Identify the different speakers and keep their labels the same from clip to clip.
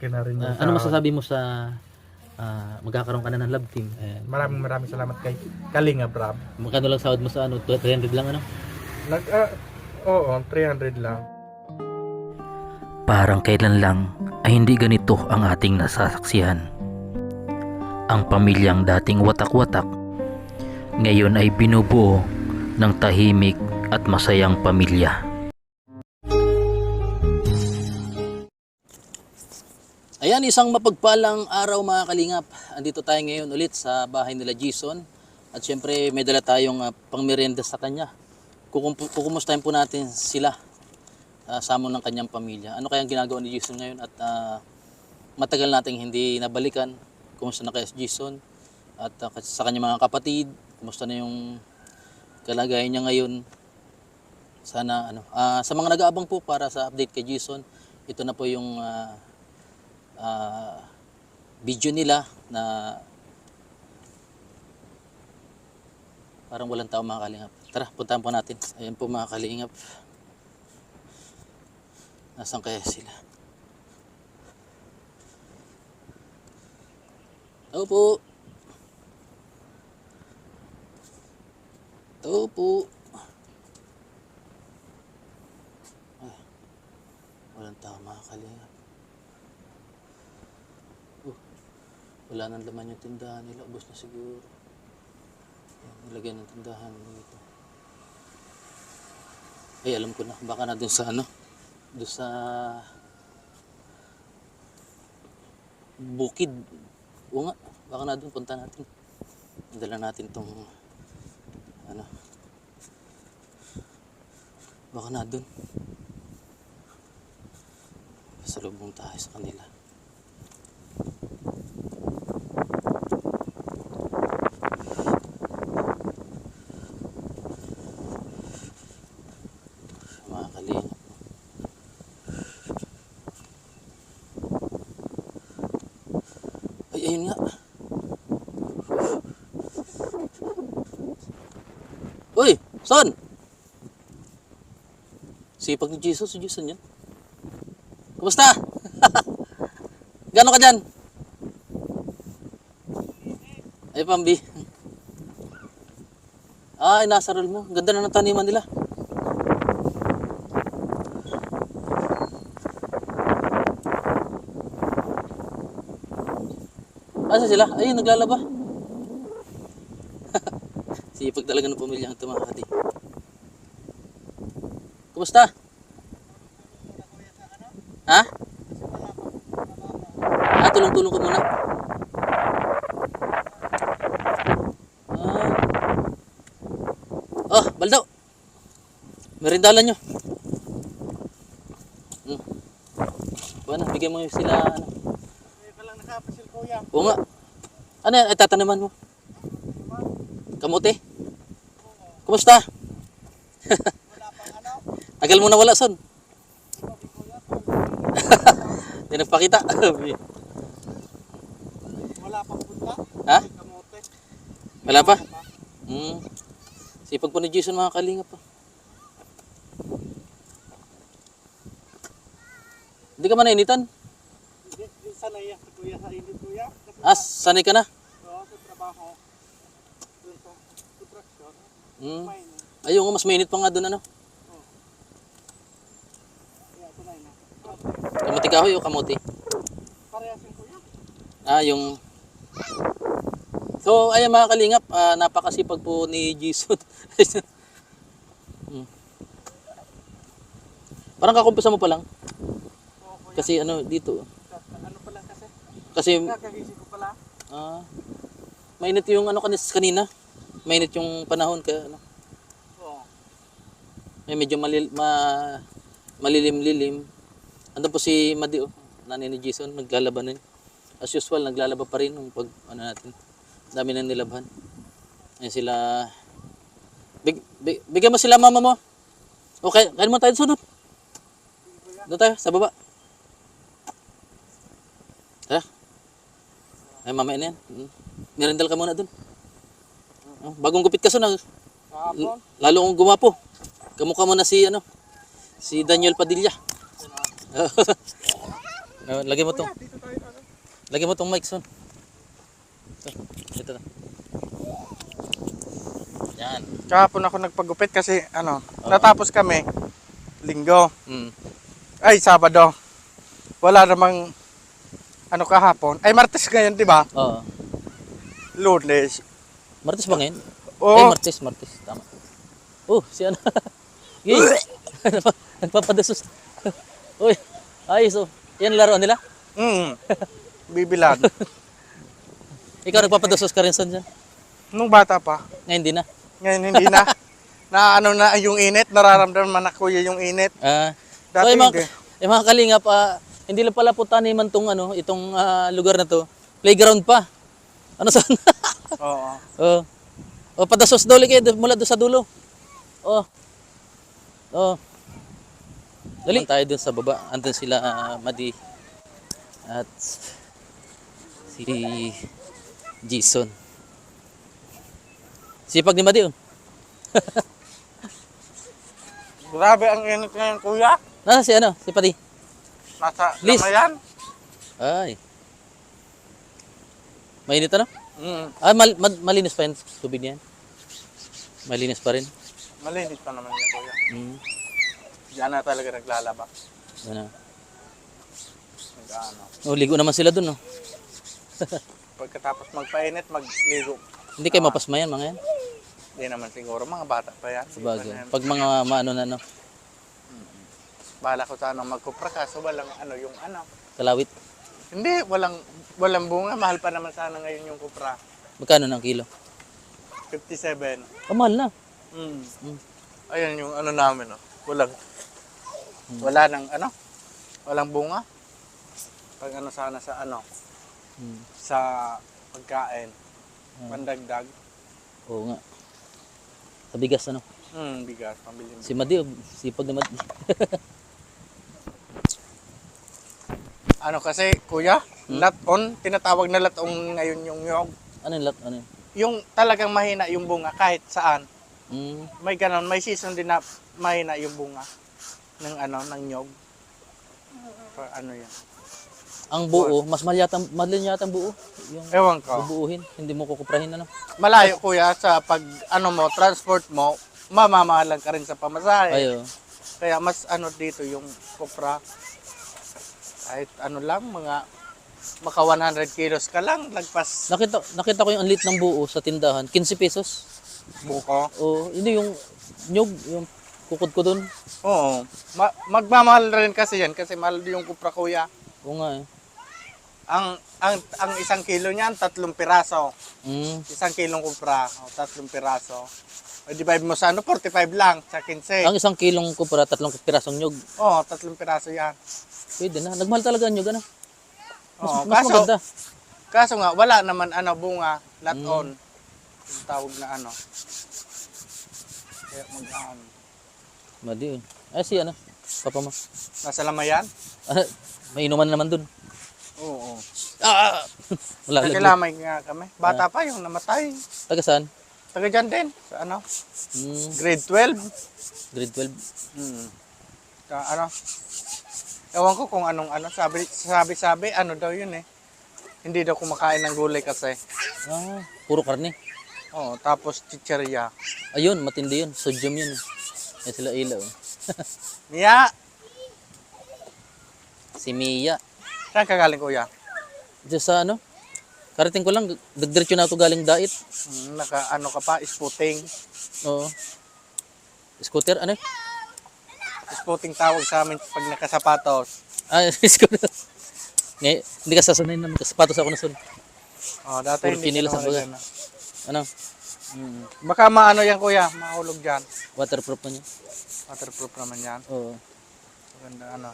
Speaker 1: malaki na rin yung
Speaker 2: Ano masasabi mo sa magkakaroon ka na ng love team?
Speaker 1: Maraming salamat kay Kalingap Rab.
Speaker 2: Magkano lang sahod mo sa 300 lang ano?
Speaker 1: Oo, 300 lang.
Speaker 3: Parang kailan lang ay hindi ganito ang ating nasasaksihan. Ang pamilyang dating watak-watak ngayon ay binubuo ng tahimik at masayang pamilya.
Speaker 2: Ayan, isang mapagpalang araw mga kalingap. Andito tayo ngayon ulit sa bahay nila Jason. At syempre may dala tayong pangmerienda sa kanya. Kukumustahin po natin sila sa amon ng kanyang pamilya. Ano kayang ginagawa ni Jason ngayon at matagal nating hindi nabalikan. Kumusta na kaya si Jason at sa kanyang mga kapatid. Kumusta na yung kalagayan niya ngayon. Sana sa mga nag-aabang po para sa update kay Jason, ito na po yung video nila na parang walang tao mga kalingap. Tara, puntahan po natin. Ayan po mga kalingap. Nasaan kaya sila? Tao po. Tao po. Ay, walang tao mga kalingap. Wala nang laman yung tindahan nila. Ubos na siguro. Ayan, nilagyan ng tindahan dito. Ay, alam ko na. Baka na dun sa doon sa bukid. Oo nga. Baka na dun. Punta natin. Dala natin tong baka na dun. Pasalubong tayo sa kanila. Ay, ayun nga. Uy, son! Sipag ni Jesus, si Jason yan. Kumusta? Gano'n ka dyan? Ay, Pambi. Ay, nasa roll mo. Ganda na ng taniman nila. Asa sila? Ayun, naglalaba. Sipag talaga ng pamilya ang tumakati. Kumusta? Ha? Tulong-tulong ko muna. Oh, Baldo. Merindalan nyo. Bueno, bigyan mo sila Oo nga. Ano yan? Ay, tataniman mo? Kamote? Kumusta? Tagal mo na wala, son. Hindi nagpakita.
Speaker 1: Wala pang punta.
Speaker 2: Ha?
Speaker 1: Kamote.
Speaker 2: Wala pa? Sipag po ni Jason mga kalingap pa. Hindi ka man nainitan?
Speaker 1: Hindi, sanay yan. Kuya, sa init kuya.
Speaker 2: Sanay ka na?
Speaker 1: Oo, sa trabaho. Doon sa construction.
Speaker 2: Ayun nga, mas mainit pa nga doon ano.
Speaker 1: Kaya sanay na.
Speaker 2: Kamuti kahoy o kamuti?
Speaker 1: Parehas yung kuya.
Speaker 2: Yung... So, ayan mga kalingap, napakasipag po ni Jason. Parang kakumpisa mo pa lang. Kasi dito.
Speaker 1: Ano pa lang kasi?
Speaker 2: Kasi
Speaker 1: Kakagising ko pala.
Speaker 2: mainit yung kanina. Mainit yung panahon kaya
Speaker 1: Oo.
Speaker 2: medyo malilim-lilim. Andun po si Madi, nanay ni Jason, naglalaban rin. As usual, naglalaba pa rin nung pag natin. Dami na nilabhan. Ayan sila. Bigyan mo sila mama mo. Okay, kain mo tayo sunod. Doon tayo, sa baba. Tara. Ay, mamaya na yan. Nirendal ka muna doon. Bagong gupit ka so, lalo kong gumapo. Kamukha mo na si Daniel Padilla. Lagyan mo to.
Speaker 1: Kuya, dito tayo.
Speaker 2: Lagyan mo tong mic, son. Ito. Yan.
Speaker 1: Kahapon ako nagpagupit kasi natapos kami linggo. Ay, Sabado. Wala namang kahapon. Ay, Martes ngayon, di ba?
Speaker 2: Oo.
Speaker 1: Lunes.
Speaker 2: Martes ba ngayon?
Speaker 1: Oo.
Speaker 2: Martes. Tama. Oh, si ano? Gay. Nagpapadasos. Uy, ayos oh. Yan laro nila?
Speaker 1: Bibilad.
Speaker 2: Ikaw nagpapadasos ka rin son dyan?
Speaker 1: Nung bata pa.
Speaker 2: Ngayon di na.
Speaker 1: Ngayon hindi na. Na yung init. Nararamdaman na kuya yung init.
Speaker 2: So,
Speaker 1: Dati hindi.
Speaker 2: mga kalingap, hindi lang pala po taniman itong lugar na to. Playground pa. Ano saan?
Speaker 1: Oo.
Speaker 2: Padasos daw kayo mula doon sa dulo. Dali. Tayo doon sa baba. Andun sila Madi at si Jason. Sipag ni Madi oh.
Speaker 1: Grabe ang init ngayon kuya.
Speaker 2: Si Padi.
Speaker 1: Nasa
Speaker 2: Liz.
Speaker 1: lamayan.
Speaker 2: Ay. Mainit ano? Malinis pa yung tubig niyan. Malinis pa rin.
Speaker 1: Malinis pa naman yan kuya. Diyan na talaga naglalaba.
Speaker 2: Ano?
Speaker 1: Ligo
Speaker 2: Ligo naman sila dun, no?
Speaker 1: Pagkatapos magpainit, magligo.
Speaker 2: Hindi kayo mapasmayan, mga yan.
Speaker 1: Hindi naman siguro, mga bata pa yan.
Speaker 2: Sabagay. Pag mga maano na, no?
Speaker 1: Bahala ko sa magkupra kaso walang
Speaker 2: Kalawit.
Speaker 1: Hindi, walang bunga. Mahal pa naman sana ngayon yung kupra.
Speaker 2: Magkano ng kilo?
Speaker 1: 57.
Speaker 2: Mahal na.
Speaker 1: Ayan yung namin, wala nang walang bunga. Pag sana sa sa pagkain, pandagdag.
Speaker 2: Oo nga. Sa bigas, ano?
Speaker 1: Bigas, pambili mo.
Speaker 2: Si Madi, sipag na Madi.
Speaker 1: Kasi, kuya, laton, tinatawag na laton ngayon yung nyog.
Speaker 2: Ano yung Ano yun?
Speaker 1: Yung talagang mahina yung bunga kahit saan.
Speaker 2: Mm.
Speaker 1: May season din na mahina yung bunga ng nyog. Yan.
Speaker 2: Ang buo, mas mahal yata ang buo. Yung
Speaker 1: Ewan ko.
Speaker 2: bubuuhin, hindi mo kukuprahin, ano?
Speaker 1: Malayo kuya sa pag transport mo, mamamahalan ka rin sa pamasahe.
Speaker 2: Ayo.
Speaker 1: Kaya mas dito yung kopra. Kahit lang, mga maka 100 kilos ka lang, lagpas
Speaker 2: Nakita ko yung anlit ng buo sa tindahan, 15 pesos.
Speaker 1: buko.
Speaker 2: Hindi yung nyog, yung kukod ko dun.
Speaker 1: Oo. Magmamahal rin kasi yan kasi mahal yung kopra kuya.
Speaker 2: Oo nga eh.
Speaker 1: Ang isang kilo niyan, 3 piraso. Isang kilong kupra, 3 piraso. O divide mo sa 45 lang, sa 15.
Speaker 2: Ang isang kilong kupra, 3 pirasong nyog.
Speaker 1: Oo, 3 piraso yan.
Speaker 2: Pwede na. Nagmahal talaga ang nyog, ano?
Speaker 1: Oo,
Speaker 2: Mas maganda.
Speaker 1: Kaso nga, wala naman bunga, laton. Yung tawag na Kaya
Speaker 2: Madi yun. Ay, si Papa mo.
Speaker 1: nasa lamayan?
Speaker 2: May inuman naman dun.
Speaker 1: Oo.
Speaker 2: Wala.
Speaker 1: Nagkilamay nga kami. Bata pa yung namatay.
Speaker 2: Taga saan?
Speaker 1: Taga dyan din. Sa grade 12.
Speaker 2: Grade 12.
Speaker 1: Ewan ko kung sabi daw yun eh. Hindi daw kumakain ng gulay kasi.
Speaker 2: Puro karne.
Speaker 1: Oo, tapos chicherya.
Speaker 2: Ayun, matindi yun. Sodium yun. Yan sila ilaw.
Speaker 1: Mia!
Speaker 2: Si Mia.
Speaker 1: Saan ka galing kuya?
Speaker 2: Diyan sa karating ko lang, dagdiretso na ito galing dait.
Speaker 1: Ka pa, spooting.
Speaker 2: Oo. Scooter,
Speaker 1: Spooting tawag sa amin pag nakasapatos.
Speaker 2: Scooter. Hindi ka sasanay na sapatos ako na sun.
Speaker 1: Dati
Speaker 2: Puro
Speaker 1: hindi
Speaker 2: chinilas
Speaker 1: ka
Speaker 2: ang baga.
Speaker 1: naman Baka yan kuya, mahulog dyan.
Speaker 2: Waterproof na niya.
Speaker 1: Waterproof naman yan.
Speaker 2: Oo.
Speaker 1: Maganda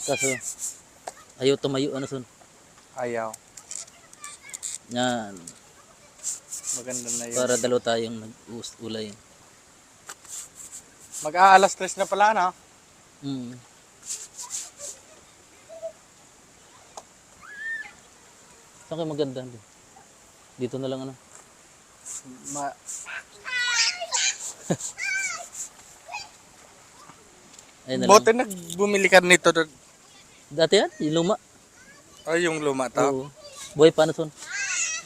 Speaker 2: Kaso, ayaw tumayo, sun.
Speaker 1: Ayaw.
Speaker 2: Yan.
Speaker 1: Maganda na yun.
Speaker 2: Para dalawa tayong nag-ulay.
Speaker 1: Mag-aalas 3 na pala,
Speaker 2: Saan kayo maganda? Dito na lang, Ayun na lang.
Speaker 1: Bote nagbumili ka nito doon.
Speaker 2: Dati yan, yung luma.
Speaker 1: Ay, yung luma to.
Speaker 2: Oo. Buhay pa na son.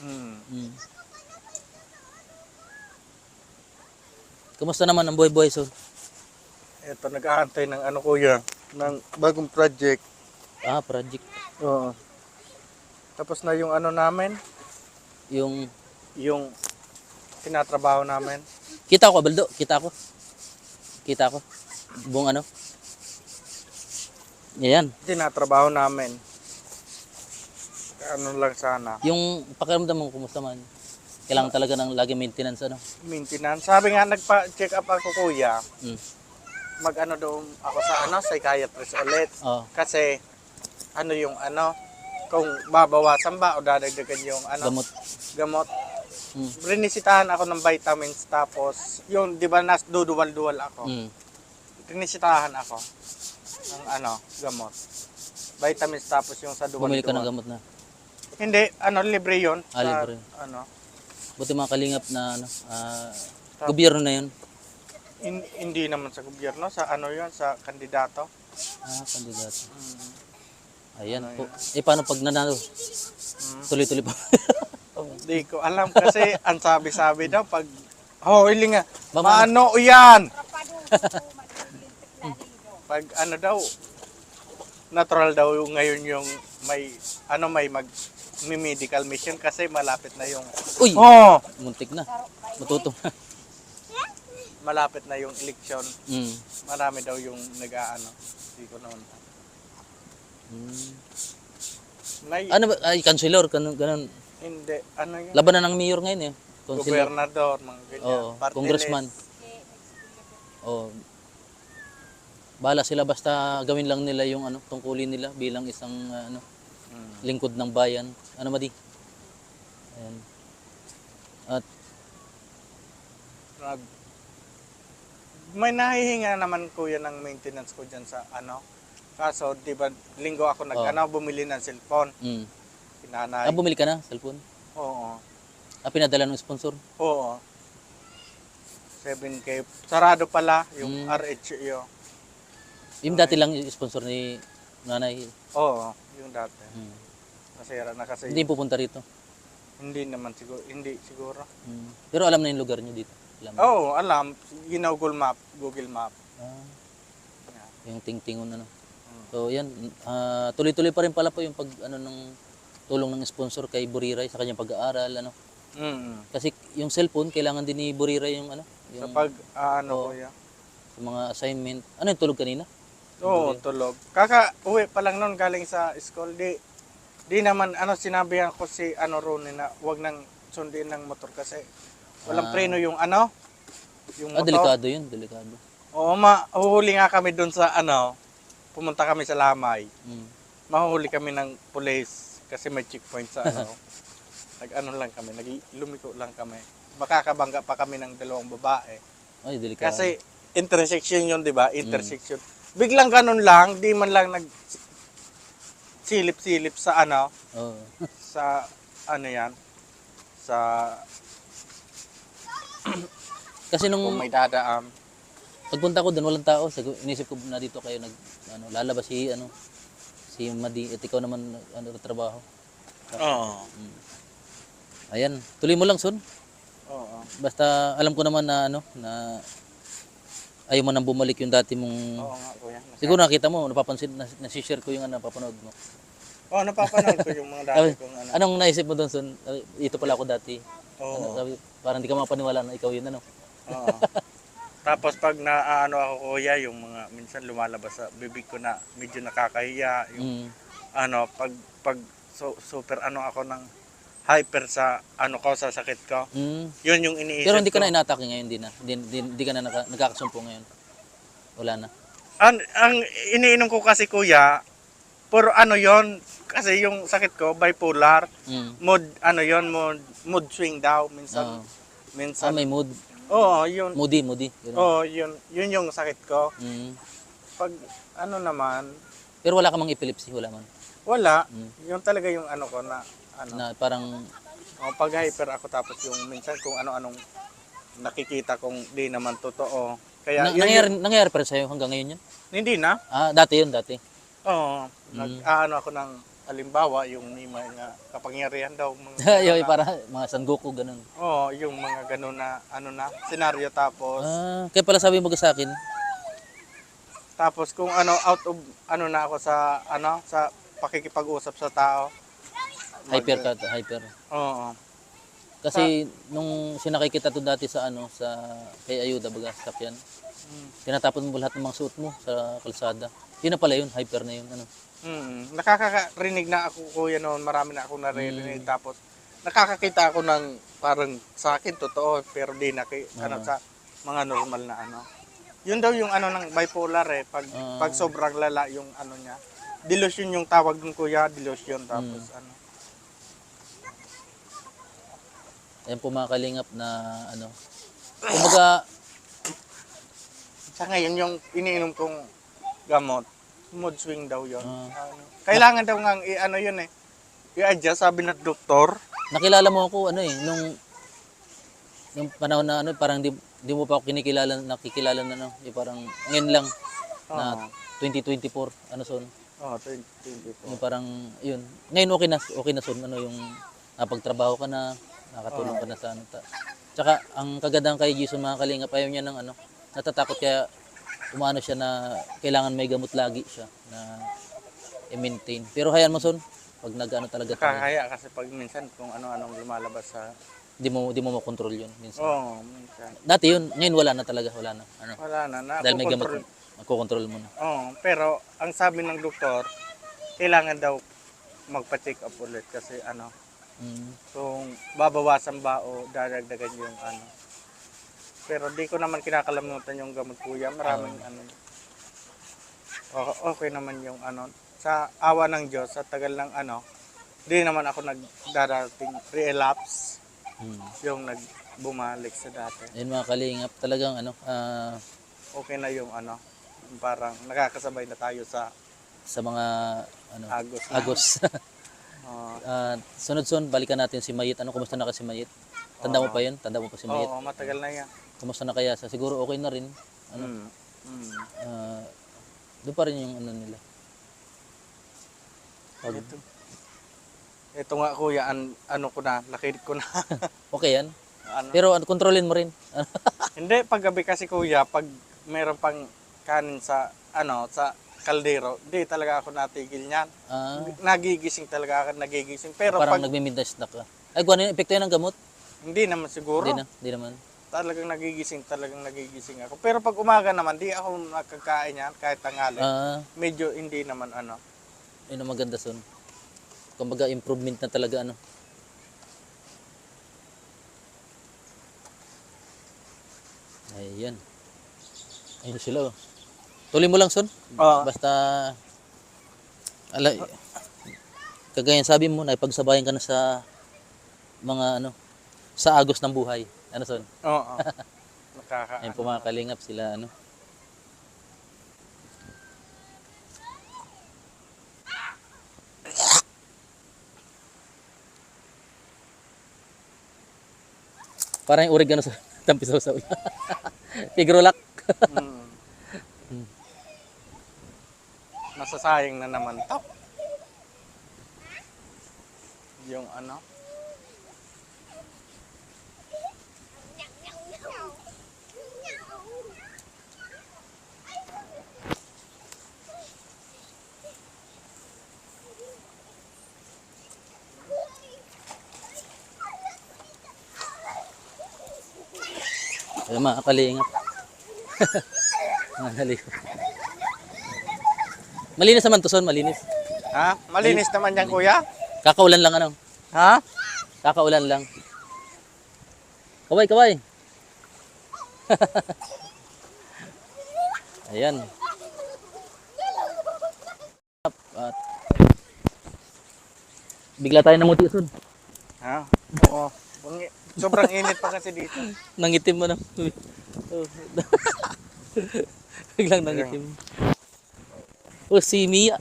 Speaker 1: Hmm.
Speaker 2: Mm. Kamusta naman ang buhay-buhay son?
Speaker 1: Ito, nag-aantay ng ano kuya, ng bagong project.
Speaker 2: Ah, project.
Speaker 1: Oo. Tapos na yung ano namin,
Speaker 2: Yung
Speaker 1: yung tinatrabaho namin.
Speaker 2: kita ko, Baldo. Kita ko. Kita ko. Buong ano. Yan.
Speaker 1: Tinatrabaho namin. Ano lang sana.
Speaker 2: Yung pakiramdam mo, kumusta man? Kailangan talaga ng lagi maintenance, ano?
Speaker 1: Maintenance. Sabi nga, nagpa-check up ako kuya.
Speaker 2: Mm.
Speaker 1: Mag-ano doon ako sa ano, psychiatrist ulit.
Speaker 2: Oo.
Speaker 1: Kasi, ano yung ano, kung babawasan ba o dadagdagan yung ano,
Speaker 2: Gamot.
Speaker 1: gamot.
Speaker 2: Mm.
Speaker 1: Rinisitahan ako ng vitamins tapos, yung di ba nas duduwal-duwal ako.
Speaker 2: Mm.
Speaker 1: Rinisitahan ako ng ano, gamot. Vitamins tapos yung sa duwal-duwal.
Speaker 2: Bumili ka ng gamot na.
Speaker 1: Hindi, ano, libre yun.
Speaker 2: Ah, libre.
Speaker 1: Ano,
Speaker 2: Buti mga kalingap na ano, gobyerno na yun.
Speaker 1: hindi naman sa gobyerno, sa ano yun, sa kandidato.
Speaker 2: Ah, kandidato.
Speaker 1: Mm.
Speaker 2: Ayan
Speaker 1: Ano
Speaker 2: po. Eh, paano pag nanalo? Tuloy-tuloy pa.
Speaker 1: Hindi ko alam kasi ang sabi-sabi daw pag hoy nga,
Speaker 2: Mama-
Speaker 1: maano yan? Pag ano daw, natural daw yung ngayon yung may ano may medical mission kasi malapit na yung
Speaker 2: Uy!
Speaker 1: oh,
Speaker 2: Muntik na. Matutong na.
Speaker 1: malapit na yung election.
Speaker 2: Mm.
Speaker 1: Marami daw yung nag-aano. Hindi ko naman.
Speaker 2: Mm.
Speaker 1: May
Speaker 2: Ano ba? Ay, kanselor. Ganun.
Speaker 1: hindi ano yun?
Speaker 2: Labanan ng mayor ngayon eh. Kanselor.
Speaker 1: Gobernador, mga ganyan.
Speaker 2: Oo.
Speaker 1: Party
Speaker 2: Congressman.
Speaker 1: list.
Speaker 2: Oo. Bahala sila basta gawin lang nila yung ano, tungkulin nila bilang isang ano,
Speaker 1: Mm.
Speaker 2: lingkod ng bayan. Ano madi? Ayan. At
Speaker 1: May nahihinga naman kuya ng maintenance ko dyan sa ano. Kaso, di ba, linggo ako bumili ng cellphone. Kinanay.
Speaker 2: bumili ka na cellphone?
Speaker 1: Oo.
Speaker 2: Pinadala ng sponsor?
Speaker 1: Oo. 7K. Sarado pala yung
Speaker 2: Mm.
Speaker 1: RHU.
Speaker 2: Yung dati lang yung sponsor ni nanay.
Speaker 1: Oo, yung dati.
Speaker 2: Mm.
Speaker 1: Nasira na kasi.
Speaker 2: Hindi pupunta rito.
Speaker 1: Hindi naman siguro. Hindi siguro.
Speaker 2: Pero alam na yung lugar nyo dito. Alam mo?
Speaker 1: Oo, alam. Google Map.
Speaker 2: Ah, yung tingtingon ano. So yan, tuloy-tuloy pa rin pala po yung pag ano ng tulong ng sponsor kay Buriray sa kanyang pag-aaral ano.
Speaker 1: Mm.
Speaker 2: Kasi yung cellphone kailangan din ni Buriray yung ano, yung
Speaker 1: Kapag ano
Speaker 2: Oo.
Speaker 1: kuya.
Speaker 2: sa mga assignment. Ano yung tulog kanina?
Speaker 1: Oo, tulog. Kaka-uwi pa lang noon galing sa school. Di naman, sinabihan ko si Ronnie na wag nang sundin ng motor kasi walang preno yung yung motor.
Speaker 2: Delikado yun, delikado.
Speaker 1: Oo, mahuhuli nga kami doon sa pumunta kami sa Lamay.
Speaker 2: Mm.
Speaker 1: Mahuhuli kami ng police kasi may checkpoint sa lang kami, lumiko lang kami. Makakabangga pa kami ng dalawang babae.
Speaker 2: Ay, delikado.
Speaker 1: Kasi intersection yun, di ba? Intersection. Biglang ganun lang, di man lang silip-silip sa
Speaker 2: Oo.
Speaker 1: sa yan, sa
Speaker 2: Kasi nung
Speaker 1: kung may dadaan.
Speaker 2: pagpunta ko doon walang tao, inisip ko na dito kayo lalabas si Madi at ikaw naman trabaho.
Speaker 1: Oo.
Speaker 2: Ayan, tuloy mo lang son.
Speaker 1: Oo.
Speaker 2: Basta alam ko naman na na ayaw mo nang bumalik yung dati mong
Speaker 1: Oo nga, kuya.
Speaker 2: siguro nakita mo, napapansin na-share ko yung napapanood mo.
Speaker 1: Oo, napapanood ko yung mga dati kong
Speaker 2: Anong naisip mo doon son? Ito pala ako dati.
Speaker 1: Oo.
Speaker 2: Sabi, parang hindi ka mapaniwala na ikaw yun
Speaker 1: Oo. Tapos pag ako kuya, yung mga minsan lumalabas sa bibig ko na medyo nakakahiya, yung pag super ako ng hyper sa ko sa sakit ko. Yun yung iniisip
Speaker 2: Pero hindi ka
Speaker 1: ko.
Speaker 2: na inatake ngayon din na. Hindi ka na nagkakasumpo ngayon. Wala na.
Speaker 1: Ang iniinom ko kasi kuya, puro yon kasi yung sakit ko bipolar, mood mood swing daw minsan.
Speaker 2: Oo.
Speaker 1: Minsan.
Speaker 2: May mood.
Speaker 1: Oo, yun.
Speaker 2: Moody. Ganun.
Speaker 1: Oo, yun yung sakit ko. Pag naman,
Speaker 2: Pero wala ka mang epilepsy, wala man.
Speaker 1: wala. Yung talaga yung ko na
Speaker 2: Na parang
Speaker 1: pag hyper ako tapos yung minsan kung ano-anong nakikita kong di naman totoo. Kaya
Speaker 2: nangyayari pa rin sa'yo hanggang ngayon yan?
Speaker 1: hindi na.
Speaker 2: Dati yun, dati.
Speaker 1: Oo. Nag-aano ako ng halimbawa, yung may mga kapangyarihan daw. Mga,
Speaker 2: Yung para mga San Goku, ganun.
Speaker 1: Oo, yung mga ganun na, senaryo tapos.
Speaker 2: Kaya pala sabi mo sa akin,
Speaker 1: Tapos kung out of, na ako sa, sa pakikipag-usap sa tao.
Speaker 2: hyper ka, hyper.
Speaker 1: Oo.
Speaker 2: Kasi nung sinakay kita doon dati sa sa kay Ayuda baga sakyan. Tinatapon mo lahat ng mga suot mo sa kalsada. Yun na pala yun, hyper na yun
Speaker 1: Nakakarinig na ako kuya noon, marami na akong naririnig tapos nakakakita ako ng parang sa akin totoo pero di na sa mga normal na Yun daw yung ng bipolar pag sobrang lala yung niya. Delusion yung tawag ng kuya, delusion tapos
Speaker 2: Ayan po mga kalingap na kumbaga
Speaker 1: sa ngayon yung iniinom kong gamot, mood swing daw yun. Kailangan daw nga yun i-adjust sabi ng doktor.
Speaker 2: nakilala mo ako nung panahon na parang di mo pa ako nakikilala na parang ngayon lang na 2024 son.
Speaker 1: 2024.
Speaker 2: Yung parang yun. Ngayon okay na son yung napagtrabaho ka na, nakatulong ka na sa Tsaka ang kagandahan kay Jason mga kalingap, ayaw niya ng natatakot kaya umano siya na kailangan may gamot lagi siya na i-maintain. Pero hayaan mo son, pag talaga tayo.
Speaker 1: Kaya kasi pag minsan kung ano-anong lumalabas sa
Speaker 2: Di mo makontrol yun minsan.
Speaker 1: Oo, minsan.
Speaker 2: Dati yun, ngayon wala na talaga, wala na.
Speaker 1: Wala na.
Speaker 2: Dahil may gamot, makokontrol mo na.
Speaker 1: Oo, pero ang sabi ng doktor, kailangan daw magpa-check up ulit kasi kung babawasan ba o dadagdagan yung Pero di ko naman kinakalamutan yung gamot kuya, maraming okay naman yung sa awa ng Diyos, sa tagal ng di naman ako nagdarating relapse. Yung nagbumalik sa dati.
Speaker 2: Ayun mga kalingap, talagang
Speaker 1: okay na yung parang nakakasabay na tayo sa
Speaker 2: mga agos. Sunod-sunod balikan natin si Mayit. Kumusta na ka si Mayit? Tanda mo pa 'yun? Tanda mo pa si Mayit?
Speaker 1: Oo, matagal na yan.
Speaker 2: Kumusta na kaya sa siguro okay na rin. Doon pa rin yung nila.
Speaker 1: Ito nga kuya, ko na, nakit ko na.
Speaker 2: Okay yan. Pero kontrolin mo rin.
Speaker 1: Hindi, paggabi kasi kuya, pag meron pang kanin sa sa kaldero, hindi talaga ako natigil niyan. Nagigising talaga ako, nagigising. Pero
Speaker 2: parang
Speaker 1: pag
Speaker 2: nagmi-midnight snack ka. Ay, kung ano yung epekto yan ng gamot?
Speaker 1: Hindi naman siguro.
Speaker 2: Hindi naman.
Speaker 1: Talagang nagigising ako. Pero pag umaga naman, di ako nakakain yan, kahit tanghali. Medyo hindi naman
Speaker 2: Yun ang maganda son. Kumbaga improvement na talaga Ayan. Ayun sila Tuloy mo lang son. Basta kagaya sabi mo na ipagsabayan ka na sa mga sa agos ng buhay. Son?
Speaker 1: Oo.
Speaker 2: Ayun po mga kalingap sila Parang yung oregano sa tampisaw sa ulo. Pigrolak.
Speaker 1: Masasayang na naman to. Yung
Speaker 2: Ayan mga kalingap. Mga kalingap. Malinis naman to son, malinis.
Speaker 1: Malinis naman yan kuya?
Speaker 2: Kakaulan lang
Speaker 1: Ha?
Speaker 2: Kakaulan lang. Kaway. Ayan. At bigla tayo namuti son.
Speaker 1: Oo. Sobrang init pa kasi dito.
Speaker 2: Nangitim mo na. Biglang nangitim. Si Mia.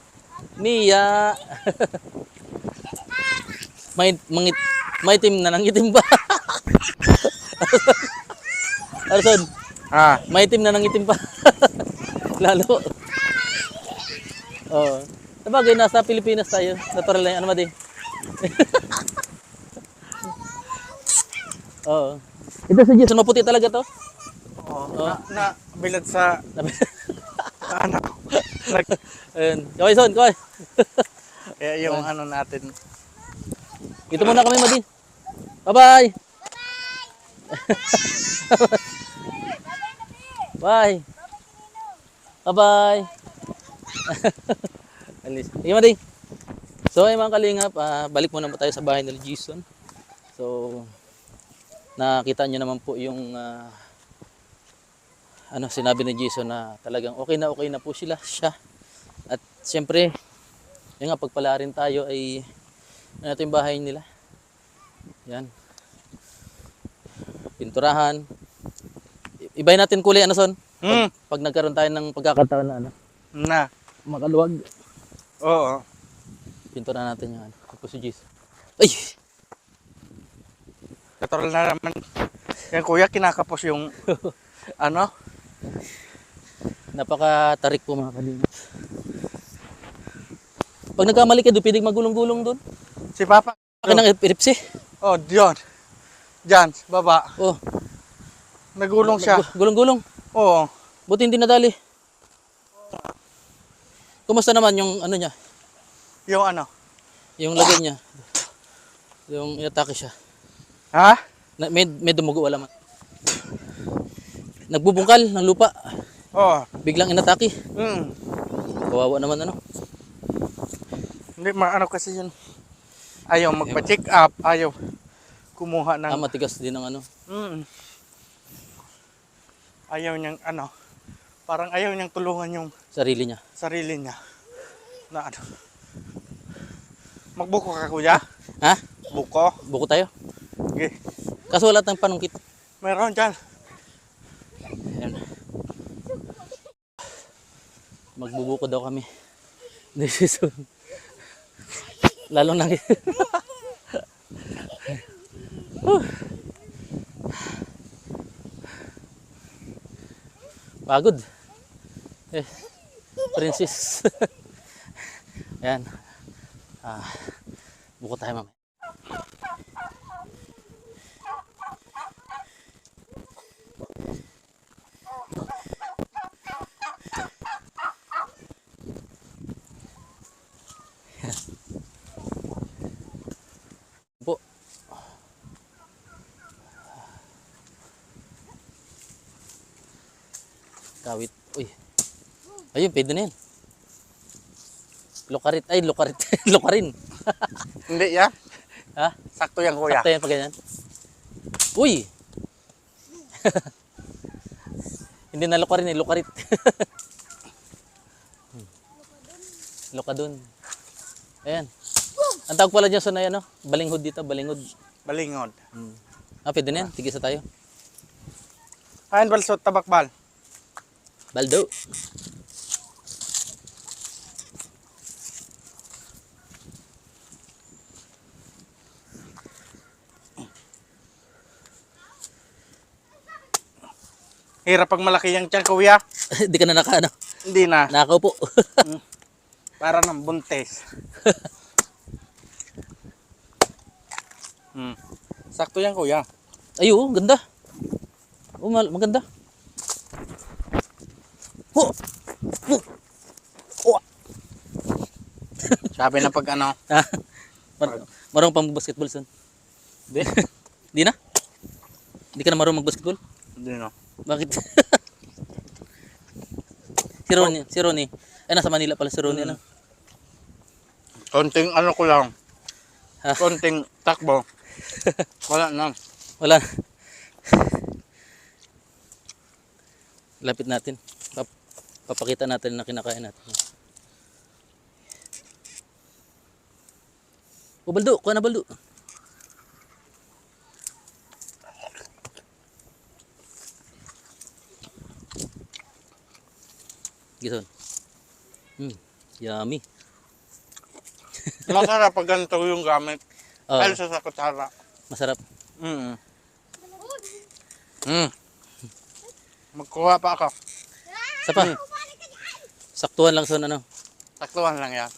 Speaker 2: May team na nangitim ba? Arson,
Speaker 1: Ah,
Speaker 2: Maitim na ng itim pa. Lalo. Oo. Sabagay, nasa Pilipinas tayo. Natural na yan. Ano, Madi? Oo. Ito si Jason, maputi talaga to.
Speaker 1: oo. Na bilad sa ano.
Speaker 2: Ayun. Kaway, Son, kaway.
Speaker 1: Yung ano natin.
Speaker 2: Dito muna kami, Madi. Bye-bye. Bye. Bye-bye. Alis. Sige, Madi. So, ay mga kalingap, balik muna po tayo sa bahay nila Jason. So, nakita niyo naman po yung sinabi ni Jason na talagang okay na po siya. At siyempre, yung nga pagpala rin tayo ay ito yung bahay nila. Yan. Pinturahan. Ibahin natin kulay, ano, Son? Pag nagkaroon tayo ng pagkakataon na
Speaker 1: Na.
Speaker 2: makaluwag.
Speaker 1: Oo.
Speaker 2: Pinturahan natin yung Tapos si Jason. Ay!
Speaker 1: Natural na naman. Yan kuya, kinakapos yung ano?
Speaker 2: Napaka-tarik po mga kalingap. Pag nagkamali ka doon, pwedeng magulong-gulong doon.
Speaker 1: Si Papa.
Speaker 2: Akin ang epipsi.
Speaker 1: Oh, diyon. Diyan, sa baba.
Speaker 2: Oh,
Speaker 1: Nagulong siya.
Speaker 2: gulong-gulong.
Speaker 1: Oo.
Speaker 2: Buti hindi nadali. Kumusta naman yung ano niya?
Speaker 1: Yung ano?
Speaker 2: Yung lagay niya. Yung inatake siya.
Speaker 1: Ha?
Speaker 2: May dumugo, wala man. Nagbubungkal ng lupa.
Speaker 1: Oo.
Speaker 2: Biglang inatake. Kawawa naman ano.
Speaker 1: Hindi, maano kasi yun. Ayaw magpa-check up. Ayaw kumuha ng...
Speaker 2: Matigas din ang ano.
Speaker 1: Ayaw niyang ano. Parang ayaw niyang tulungan yung
Speaker 2: Sarili niya.
Speaker 1: sarili niya. Na ano. Magbuko ka kuya?
Speaker 2: Ha?
Speaker 1: Buko?
Speaker 2: Buko tayo.
Speaker 1: Okay.
Speaker 2: Kaso wala tayong panungkit.
Speaker 1: Meron dyan.
Speaker 2: Ayan. Magbubuko daw kami. Decision. Lalo na. Pagod. Princess. Ayan. Buko tayo mamaya. Po. Kawit. Uy. Ayun, pwede na yan. Lokarit. Ay, lokarit. Lokarin.
Speaker 1: Hindi ya?
Speaker 2: Ha?
Speaker 1: Sakto yan kuya.
Speaker 2: Sakto yan pag ganyan. Uy! Hindi na lokarin eh, lokarit. Lokadon. Ayan. Ang tawag pala dyan sa na ano? Balinghod dito, balinghod.
Speaker 1: Balingod.
Speaker 2: Pwede na yan. Tigisa tayo.
Speaker 1: Ayan balsot, tabakbal.
Speaker 2: Baldo.
Speaker 1: Hirap pag malaki yung tiyan kuya.
Speaker 2: Hindi ka na naka ano.
Speaker 1: Hindi na.
Speaker 2: Nakaw po.
Speaker 1: Para ng buntes. Sakto yan kuya.
Speaker 2: Ay, oo, ganda. Oo, maganda. Oh! Oh!
Speaker 1: Sabi na pag ano.
Speaker 2: Marunong pang basketball, son.
Speaker 1: Hindi.
Speaker 2: Di na? Hindi ka na marunong mag-basketball?
Speaker 1: Hindi no.
Speaker 2: Bakit? Si Ronnie. Eh, nasa Manila pala si Ronnie, ano?
Speaker 1: Konting ano ko lang.
Speaker 2: Ha?
Speaker 1: Konting takbo. Wala na.
Speaker 2: Wala. Lapit natin. Papakita natin na kinakain natin. O, baldo. Kuha na baldo. Gison. Yummy.
Speaker 1: Masarap pag ganito yung gamit.
Speaker 2: Oo.
Speaker 1: Dahil sa kutsara.
Speaker 2: Masarap.
Speaker 1: Magkuha pa ako.
Speaker 2: Isa pa. Saktuhan lang sa ano.
Speaker 1: Taktuhan lang yan.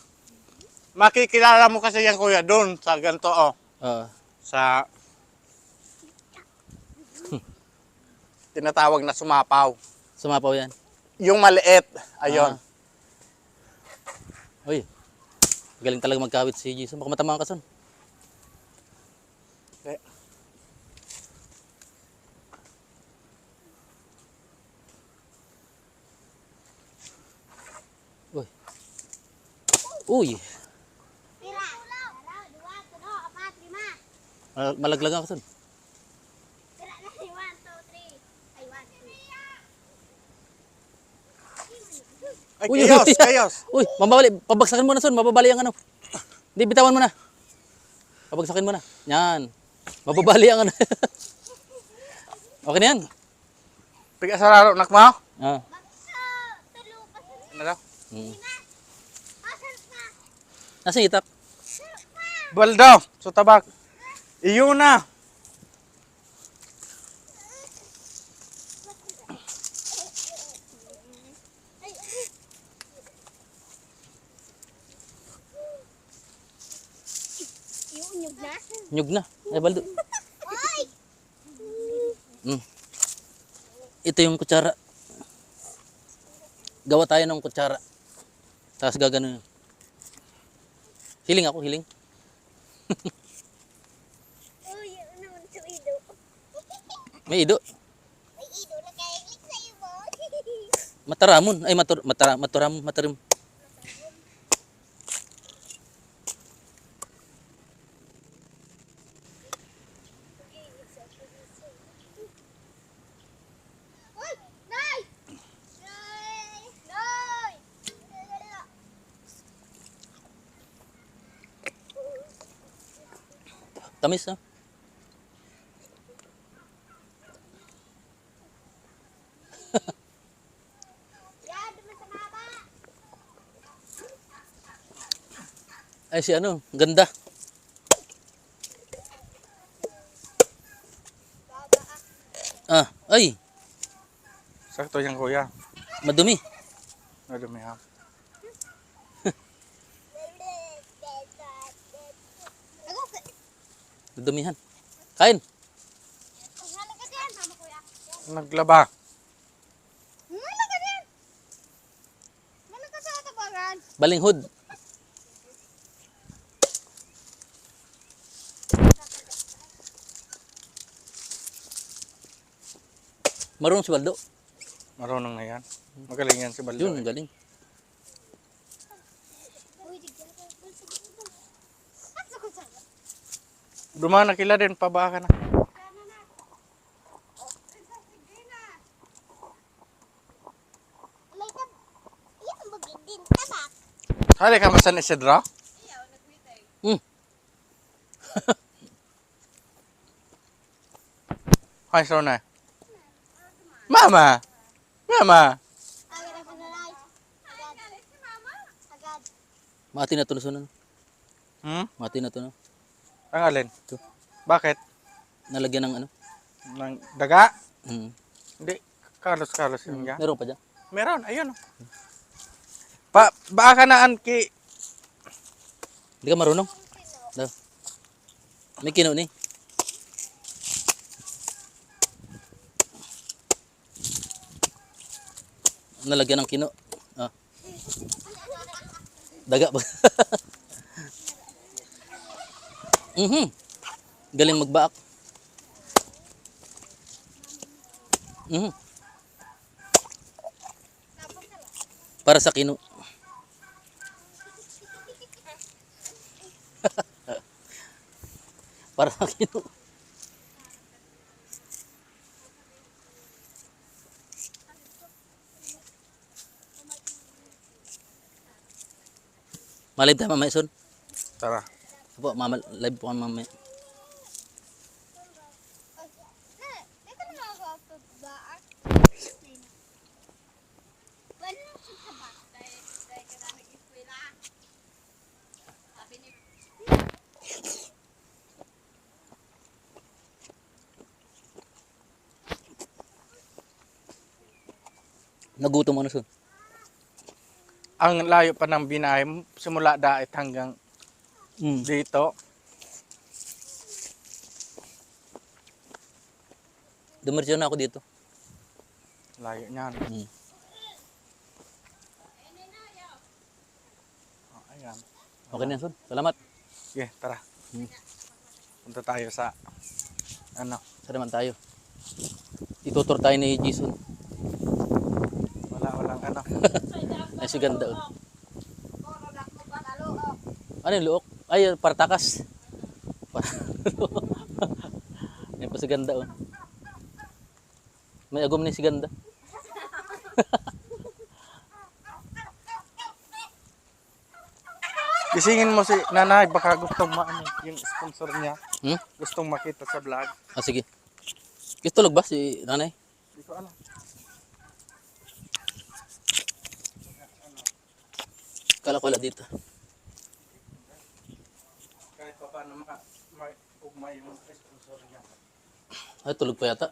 Speaker 1: Makikilala mo kasi yan kuya doon sa ganito oh.
Speaker 2: Oo.
Speaker 1: Sa tinatawag na sumapaw.
Speaker 2: Sumapaw yan.
Speaker 1: Yung maliit. Ayun.
Speaker 2: Uy. Galing talaga magkawit si Jason. Baka matamaan ka son.
Speaker 1: Okay.
Speaker 2: Uy. Uy. Malaglagan ka son.
Speaker 1: Ay,
Speaker 2: Uy,
Speaker 1: kayos,
Speaker 2: uy.
Speaker 1: kayos.
Speaker 2: Uy, mababali. Pabagsakin mo na son. Mababali ang ano. Hindi, bitawan mo na. Pabagsakin mo na. Yan. Mababali ang ano. Okay na yan.
Speaker 1: Piga sa laro, nak mo?
Speaker 2: Ah.
Speaker 1: Ano daw?
Speaker 2: Nasa itak.
Speaker 1: Baldo, so tabak. Iyo na.
Speaker 2: Nyug na. Ay, baldo. Ito yung kutsara. Gawa tayo ng kutsara. Tapos gagano. Hiling ako, hiling. May ido. Mataramon. Ay, matarim. Tamis, ha? Ay, si ano, ganda. Ah, ay,
Speaker 1: Sakto yan kuya.
Speaker 2: madumi.
Speaker 1: Madumi ha.
Speaker 2: Madumihan. Kain.
Speaker 1: Naglaba.
Speaker 2: Balinghod. Marunong si Baldo.
Speaker 1: Marunong na yan. Magaling yan si Baldo.
Speaker 2: Yun, galing.
Speaker 1: Dumaan na kila din, pabaka na. Hali ka masan Isidro?
Speaker 2: Hmm.
Speaker 1: Hi, Sona. Mama! Mama!
Speaker 2: Mati na to na sunan. Mati na to na.
Speaker 1: Ang alin?
Speaker 2: Ito.
Speaker 1: Bakit?
Speaker 2: Nalagyan ng ano.
Speaker 1: Ng daga?
Speaker 2: Mm.
Speaker 1: Hindi. Kalos yun yan.
Speaker 2: Meron pa dyan.
Speaker 1: Meron, ayun. Baka na ki...
Speaker 2: Hindi ka marunong. Daw. May kino ni. Nalagyan ng kino. Ah. Daga ba? Galing magbaak. Para sa kino. Para sa kino. Malive tayo mamaya, Son.
Speaker 1: Tara.
Speaker 2: Opo, live po kami mamaya. Nagutom ano son?
Speaker 1: Ang layo pa ng binahe, simula dait hanggang dito.
Speaker 2: Dumiretso na ako dito.
Speaker 1: Layo niyan. Oh, ayan.
Speaker 2: Okay na yan, son. Salamat.
Speaker 1: Sige, tara. Punta tayo sa ano.
Speaker 2: Sa naman tayo. Itutur tayo ni Jason.
Speaker 1: Walang ano.
Speaker 2: Ay, si ganda. Oh. Ano yung luok? Ay, partakas. Yan pa si ganda. Oh. May agom ni si ganda.
Speaker 1: Gisingin mo si nanay, baka gustong maano yung sponsor niya. Gustong makita sa vlog.
Speaker 2: Ah, sige. Tulog ba si nanay?
Speaker 1: Hindi ko alam.
Speaker 2: Kala ko wala dito.
Speaker 1: Kahit pa paano ugma yung sponsor niya.
Speaker 2: Ay, tulog pa yata.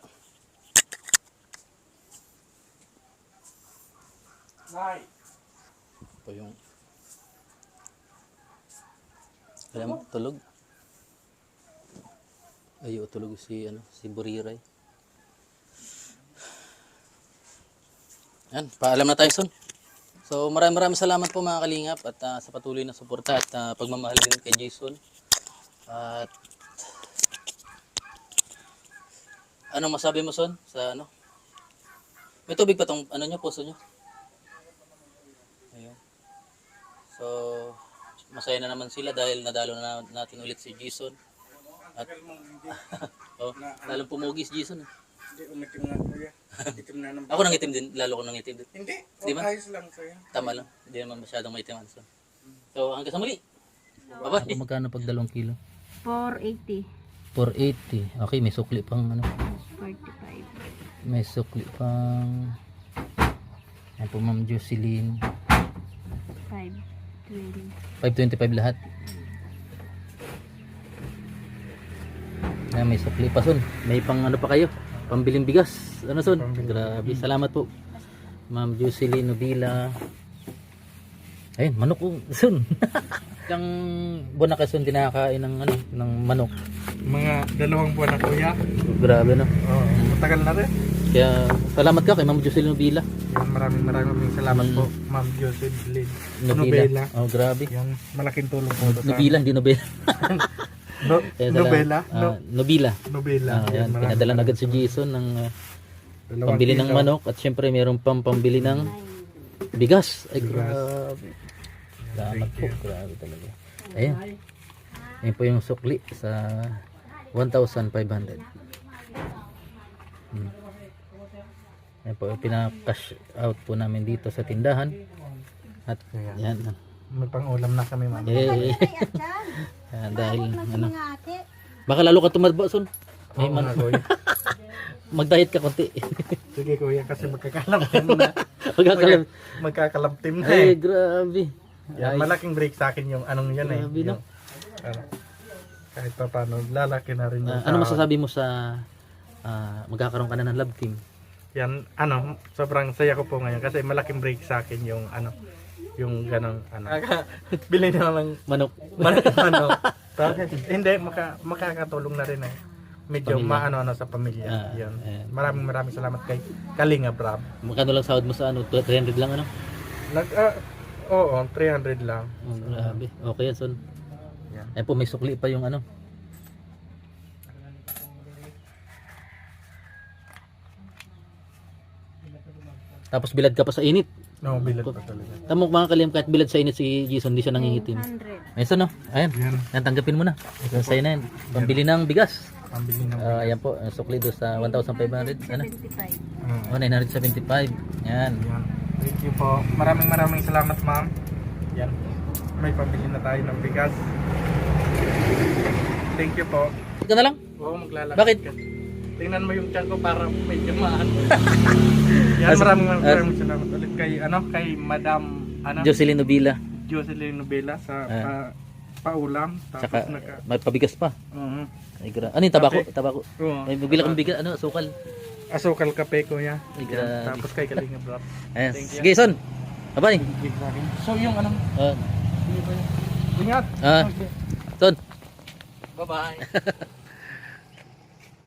Speaker 1: Nay,
Speaker 2: Ito yung... Kaya mo, tulog. Ay, tulog si, si Buriray. Yan, paalam na tayo, son. So, maraming salamat po mga kalingap at sa patuloy na suporta at pagmamahal din kay Jason. At anong masabi mo, son? Sa ano? May tubig pa tong nyo, puso nyo? Ayun. So, masaya na naman sila dahil nadalo na natin ulit si Jason. At oh, lalong pumugis Jason.
Speaker 1: hindi umitim na kuya. Itim na ng
Speaker 2: Ako nangitim din, lalo ko nangitim din.
Speaker 1: Hindi,
Speaker 2: Di ba?
Speaker 1: ayos lang sa'yo.
Speaker 2: Tama lang, hindi naman masyadong maitiman. So, hanggang sa muli. Bye-bye. Magkano pag 2 kilo?
Speaker 4: 480.
Speaker 2: 480. Okay, may sukli pang
Speaker 4: 45.
Speaker 2: may sukli pang yan po Ma'am Jocelyn.
Speaker 4: 520.
Speaker 2: 525 lahat. May sukli pa, son. May pang pa kayo? Pambiling bigas. Son? Grabe. Salamat po. Ma'am Jocelyn Nobila. Ayun, manok po. Son. Ilang buwan na kayo, son, dinakain ng manok.
Speaker 1: Mga 2 buwan na kuya.
Speaker 2: Grabe, no?
Speaker 1: Oo, matagal na rin.
Speaker 2: Kaya, salamat ka kay Ma'am Jocelyn Nobila.
Speaker 1: Yan, maraming salamat po, Ma'am Jocelyn
Speaker 2: Nobila. Oh, grabe.
Speaker 1: Yan, malaking tulong po ito sa
Speaker 2: Nobila, hindi Nobela. Kaya
Speaker 1: Nobela?
Speaker 2: Nobila.
Speaker 1: Nobela.
Speaker 2: Yan, pinadala na agad si Jason ng
Speaker 1: 2
Speaker 2: pambili ng
Speaker 1: kilo.
Speaker 2: manok at syempre mayroon pang pambili ng bigas. Ay, grabe. Salamat po. Grabe talaga. Ayan. Ayan po yung sukli sa 1,500. Ayan po, pinaka-cash out po namin dito sa tindahan. At yan.
Speaker 1: May pang-ulam na kami, ma'am.
Speaker 2: Yan, dahil baka lalo ka tumadba, son. May
Speaker 1: Oo nga, kuya.
Speaker 2: mag-diet ka konti.
Speaker 1: Sige, kuya, kasi magkakalamtim na. Magkakalamtim na
Speaker 2: Ay,
Speaker 1: eh.
Speaker 2: grabe.
Speaker 1: Yan, malaking break sa akin yung anong yan eh.
Speaker 2: Grabe, no?
Speaker 1: Yung, kahit pa paano, lalaki na rin yung
Speaker 2: Ano masasabi mo sa magkakaroon ka na ng love team?
Speaker 1: Yan, sobrang saya ko po ngayon kasi malaking break sa akin yung yung ganong bili na ng
Speaker 2: Manok.
Speaker 1: hindi, makakatulong na rin eh. Medyo
Speaker 2: Pamilya.
Speaker 1: maano sa pamilya. Yan.
Speaker 2: ayan.
Speaker 1: Maraming salamat kay Kalinga Brab.
Speaker 2: Magkano lang sahod mo sa 300 lang ano?
Speaker 1: Oo, 300 lang.
Speaker 2: Oh, grabe. Okay yan, son.
Speaker 1: Yan.
Speaker 2: Ayan po, may sukli pa yung Tapos bilad ka pa sa init.
Speaker 1: No, bilad pa talaga.
Speaker 2: Tamo mga kalim, kahit bilad sa init si Jason, hindi siya nangingitim.
Speaker 4: 100.
Speaker 2: Ayan, son, no? Ayan. Yan, tanggapin mo na. Ito sa'yo na yan. Pambili ng bigas.
Speaker 1: Pambili ng
Speaker 2: Ayan po, sukli doon sa 1,500. Ano?
Speaker 4: 75.
Speaker 2: Oh, 975. Yan.
Speaker 1: Yan. Thank you po. Maraming salamat, ma'am. Yan. May pambili na tayo ng bigas. Thank you po.
Speaker 2: Ito na lang.
Speaker 1: Oo, maglalakad
Speaker 2: Bakit?
Speaker 1: ka. Tingnan mo yung tiyan ko para medyo maano. Yan, maraming salamat ulit kay Madam
Speaker 2: Jocelyn Nobila.
Speaker 1: Jocelyn Nobela sa paulam. Tapos
Speaker 2: Saka may pabigas pa.
Speaker 1: Oo.
Speaker 2: Ay, ano yung tabako?
Speaker 1: Kape.
Speaker 2: Tabako.
Speaker 1: Oo.
Speaker 2: May bibila kang bigas, asukal.
Speaker 1: asukal kape ko niya.
Speaker 2: Ay, grabe.
Speaker 1: Tapos kay Kalinga Brap.
Speaker 2: Ayan.
Speaker 1: Thank you.
Speaker 2: Sige, Son. Bye-bye.
Speaker 1: So yung ano,
Speaker 2: Ah,
Speaker 1: ingat.
Speaker 2: ah, Son.
Speaker 1: Bye-bye.